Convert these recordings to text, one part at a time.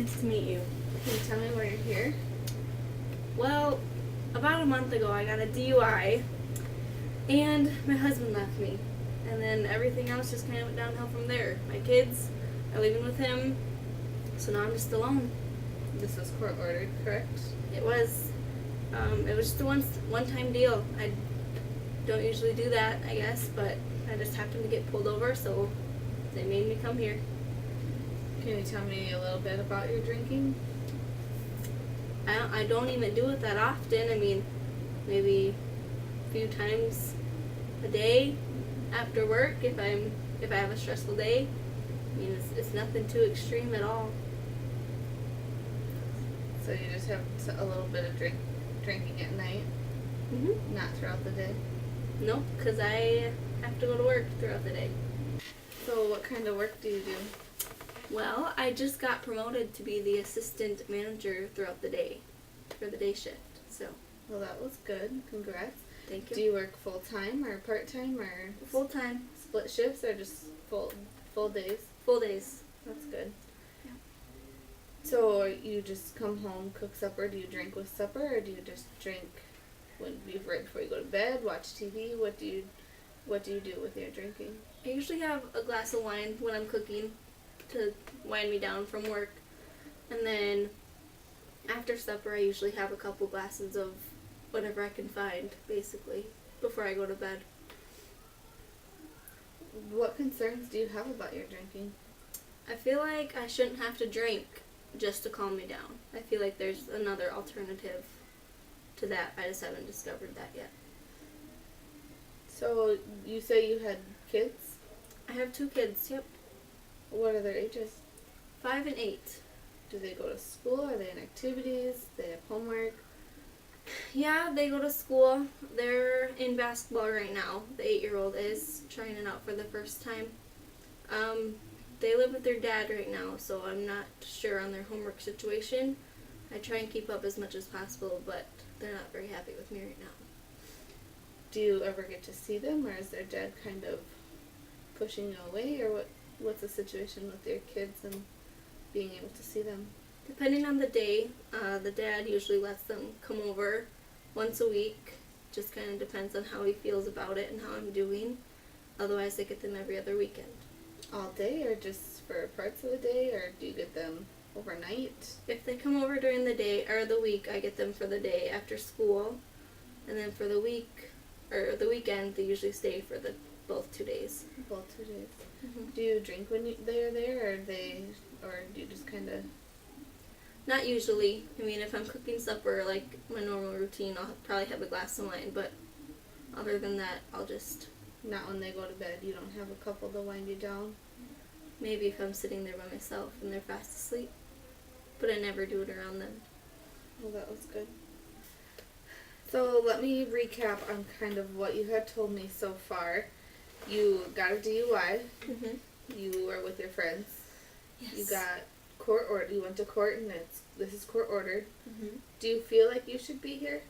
Nice to meet you. Can you tell me why you're here? Well, about a month ago I got a DUI, and my husband left me. And then everything else just kind of went downhill from there. My kids are living with him, so now I'm just alone. This was court ordered, correct? It was just a one-time deal. I don't usually do that, I guess, but I just happened to get pulled over, so they made me come here. Can you tell me a little bit about your drinking? I don't even do it that often. I mean, maybe a few times a day after work if I have a stressful day. I mean, it's nothing too extreme at all. So you just have a little bit of drinking at night, not throughout the day? Nope, because I have to go to work throughout the day. So what kind of work do you do? Well, I just got promoted to be the assistant manager throughout the day, for the day shift, so. Well, that was good. Congrats. Thank you. Do you work full-time or part-time or Full-time. split shifts or just full days? Full days. That's good. Yeah. So you just come home, cook supper? Do you drink with supper, or do you just drink right before you go to bed, watch TV? What do you do with your drinking? I usually have a glass of wine when I'm cooking to wind me down from work. And then after supper I usually have a couple glasses of whatever I can find, basically, before I go to bed. What concerns do you have about your drinking? I feel like I shouldn't have to drink just to calm me down. I feel like there's another alternative to that. I just haven't discovered that yet. So you say you had kids? I have 2 kids, yep. What are their ages? 5 and 8. Do they go to school? Are they in activities? Do they have homework? Yeah, they go to school. They're in basketball right now. The 8-year-old is trying it out for the first time. They live with their dad right now, so I'm not sure on their homework situation. I try and keep up as much as possible, but they're not very happy with me right now. Do you ever get to see them, or is their dad kind of pushing you away, or what's the situation with your kids and being able to see them? Depending on the day, the dad usually lets them come over once a week. Just kind of depends on how he feels about it and how I'm doing. Otherwise, I get them every other weekend. All day, or just for parts of the day, or do you get them overnight? If they come over during the day or the week, I get them for the day after school. And then for the week, or the weekend, they usually stay for both 2 days. Both 2 days. Mm-hmm. Do you drink when they're there, or do you just kind of... Not usually. I mean, if I'm cooking supper, like my normal routine, I'll probably have a glass of wine, but other than that, I'll just... Not when they go to bed. You don't have a couple to wind you down? Maybe if I'm sitting there by myself and they're fast asleep. But I never do it around them. Well, that was good. So let me recap on kind of what you had told me so far. You got a DUI. Mm-hmm. You were with your friends. Yes. You got court ordered. You went to court, and this is court ordered. Mm-hmm. Do you feel like you should be here?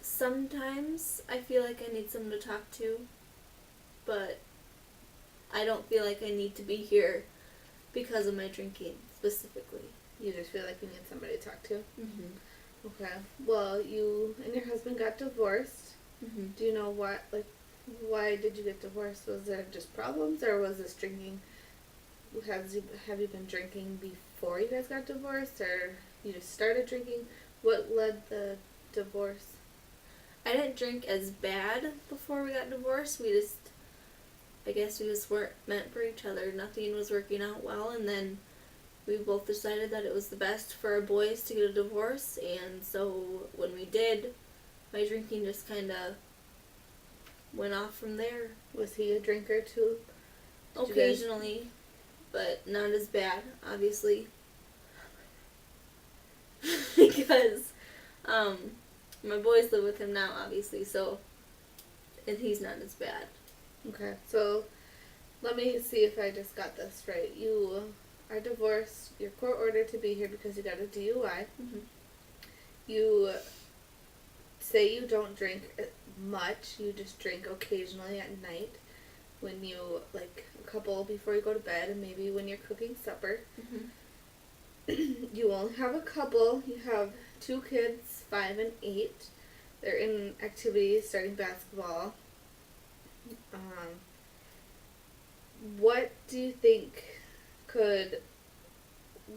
Sometimes I feel like I need someone to talk to, but I don't feel like I need to be here because of my drinking, specifically. You just feel like you need somebody to talk to? Mm-hmm. Okay. Well, you and your husband got divorced. Mm-hmm. Do you know why did you get divorced? Was there just problems, or was this drinking? Have you been drinking before you guys got divorced, or you just started drinking? What led the divorce? I didn't drink as bad before we got divorced. I guess we just weren't meant for each other. Nothing was working out well, and then we both decided that it was the best for our boys to get a divorce, and so when we did, my drinking just kind of went off from there. Was he a drinker too? Occasionally, but not as bad, obviously. Because my boys live with him now, obviously, so he's not as bad. Okay, so let me see if I just got this right. You are divorced. You're court ordered to be here because you got a DUI. Mm-hmm. You say you don't drink much. You just drink occasionally at night when you, like, a couple before you go to bed, and maybe when you're cooking supper. Mm-hmm. you only have a couple. You have two kids, 5 and 8. They're in activities, starting basketball. Um, what do you think could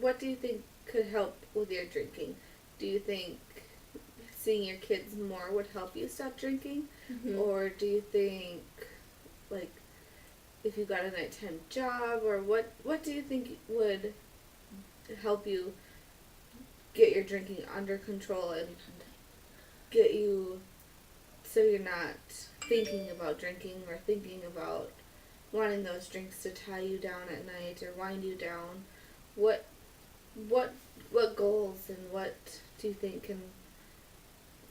what do you think could help with your drinking? Do you think seeing your kids more would help you stop drinking? Mm-hmm. Or do you think, like, if you got a nighttime job, or what do you think would help you get your drinking under control and get you so you're not thinking about drinking or thinking about wanting those drinks to tie you down at night or wind you down? What what what goals and what do you think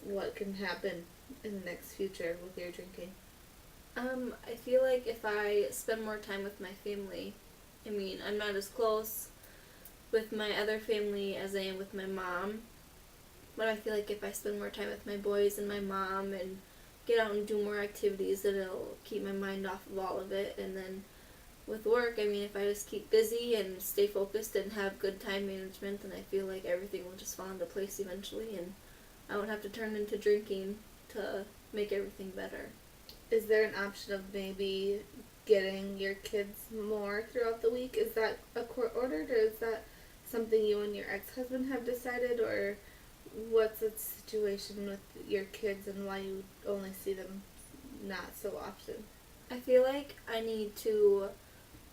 what can happen in the next future with your drinking? I feel like if I spend more time with my family, I mean, I'm not as close with my other family as I am with my mom, but I feel like if I spend more time with my boys and my mom and get out and do more activities, that it'll keep my mind off of all of it. And then with work, I mean, if I just keep busy and stay focused and have good time management, then I feel like everything will just fall into place eventually, and I won't have to turn into drinking to make everything better. Is there an option of maybe getting your kids more throughout the week? Is that a court ordered, or is that something you and your ex-husband have decided, or what's the situation with your kids and why you only see them not so often? I feel like I need to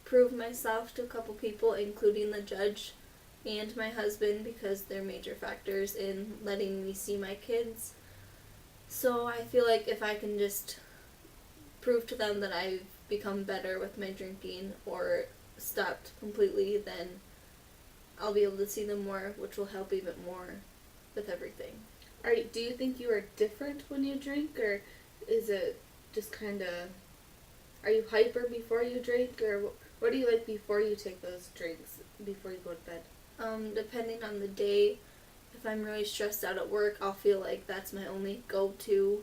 prove myself to a couple people, including the judge and my husband, because they're major factors in letting me see my kids. So I feel like if I can just prove to them that I've become better with my drinking or stopped completely, then I'll be able to see them more, which will help even more with everything. Do you think you are different when you drink, or is it just kind of, are you hyper before you drink, or what do you like before you take those drinks, before you go to bed? Depending on the day, if I'm really stressed out at work, I'll feel like that's my only go-to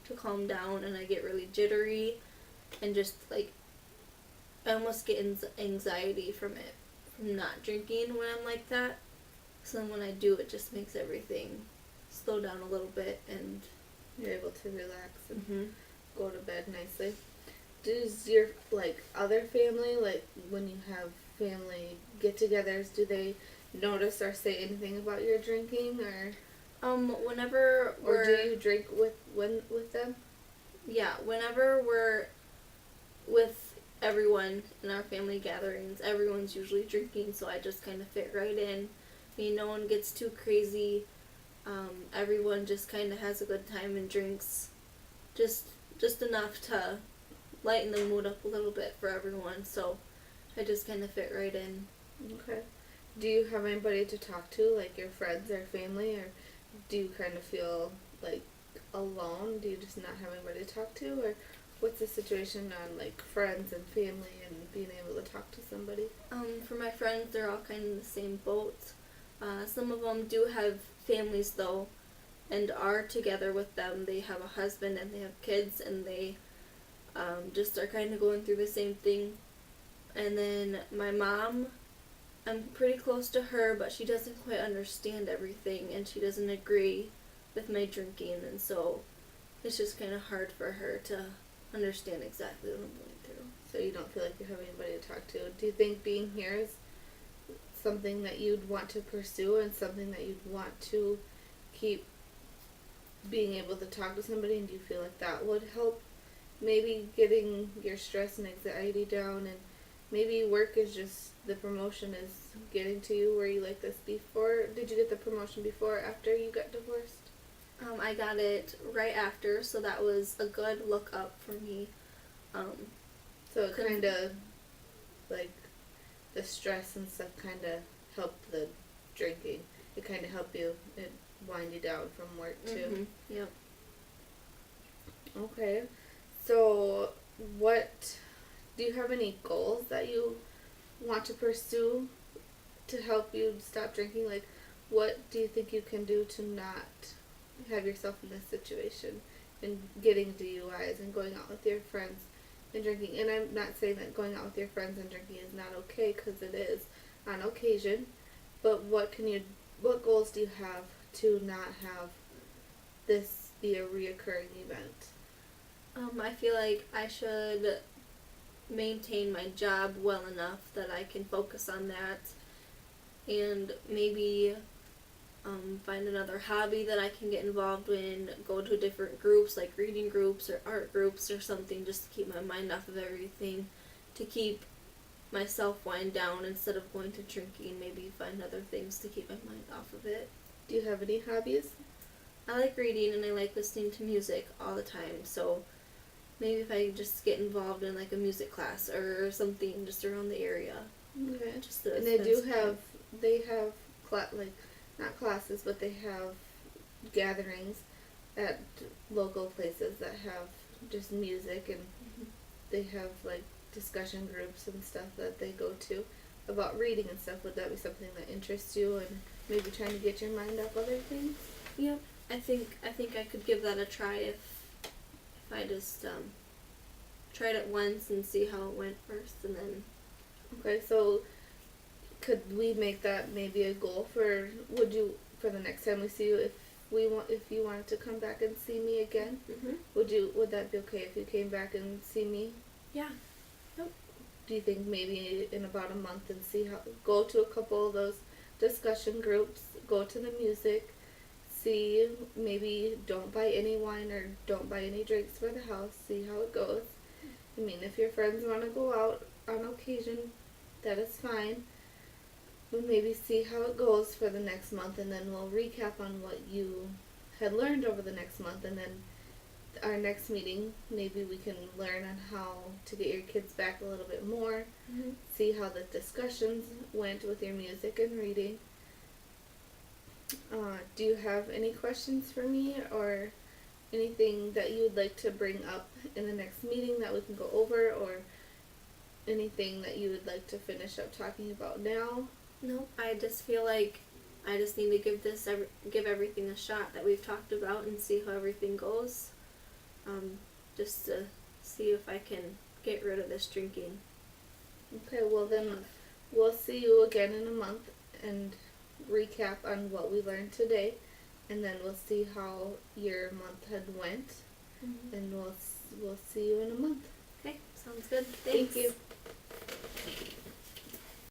to calm down, and I get really jittery and just like I almost get anxiety from it, from not drinking when I'm like that. So then when I do, it just makes everything slow down a little bit, and You're able to relax and mm-hmm. go to bed nicely. Does your, like, other family, like, when you have family get-togethers, do they notice or say anything about your drinking, Whenever or do we're you drink with them? whenever we're with everyone in our family gatherings, everyone's usually drinking, so I just kind of fit right in. I mean, no one gets too crazy. Everyone just kind of has a good time and drinks just enough to lighten the mood up a little bit for everyone. So I just kind of fit right in. Okay. Do you have anybody to talk to, like your friends or family, or do you kind of feel like alone? Do you just not have anybody to talk to, or what's the situation on, like, friends and family and being able to talk to somebody? For my friends, they're all kind of in the same boat. Some of them do have families though, and are together with them. They have a husband and they have kids, and they just are kind of going through the same thing. And then my mom, I'm pretty close to her, but she doesn't quite understand everything, and she doesn't agree with my drinking, and so it's just kind of hard for her to understand exactly what I'm going through. So you don't feel like you have anybody to talk to. Do you think being here is something that you'd want to pursue and something that you'd want to keep being able to talk to somebody, and do you feel like that would help maybe getting your stress and anxiety down, and maybe work is just the promotion is getting to you? Were you like this before? Did you get the promotion before or after you got divorced? I got it right after, so that was a good look up for me. So it kind of, like, the stress and stuff kind of helped the drinking. It kind of helped you, it wind you down from work too. Mm-hmm. Yep. Okay. So what, do you have any goals that you want to pursue to help you stop drinking? Like, what do you think you can do to not have yourself in this situation and getting DUIs and going out with your friends and drinking? And I'm not saying that going out with your friends and drinking is not okay, because it is on occasion, But what goals do you have to not have this be a reoccurring event? I feel like I should maintain my job well enough that I can focus on that, and maybe find another hobby that I can get involved in, go to different groups like reading groups or art groups or something, just to keep my mind off of everything, to keep myself wind down instead of going to drinking. Maybe find other things to keep my mind off of it. Do you have any hobbies? I like reading and I like listening to music all the time, so maybe if I just get involved in like a music class or something just around the area. Okay. Just to And they spend do some have, time. they have, like, not classes, but they have gatherings at local places that have just music, and they have, like, discussion groups and stuff that they go to about reading and stuff. Would that be something that interests you, and maybe trying to get your mind off other things? Yep. I think I could give that a try if I just tried it once and see how it went first, and then Okay, so could we make that maybe a goal for, for the next time we see you, if you wanted to come back and see me again, would that be okay if you came back and see me? yeah. Do you think maybe in about a month, and go to a couple of those discussion groups, go to the music, see, maybe don't buy any wine or don't buy any drinks for the house, see how it goes. I mean, if your friends want to go out on occasion, that is fine. We'll maybe see how it goes for the next month, and then we'll recap on what you had learned over the next month, and then our next meeting, maybe we can learn on how to get your kids back a little bit more, see how the discussions went with your music and reading. Do you have any questions for me, or anything that you would like to bring up in the next meeting that we can go over, or anything that you would like to finish up talking about now? No, I just feel like I just need to give everything a shot that we've talked about and see how everything goes. Just to see if I can get rid of this drinking. Okay, well then we'll see you again in a month and recap on what we learned today, and then we'll see how your month had went, and we'll see you in a month. Okay, sounds good. Thank Thanks. you.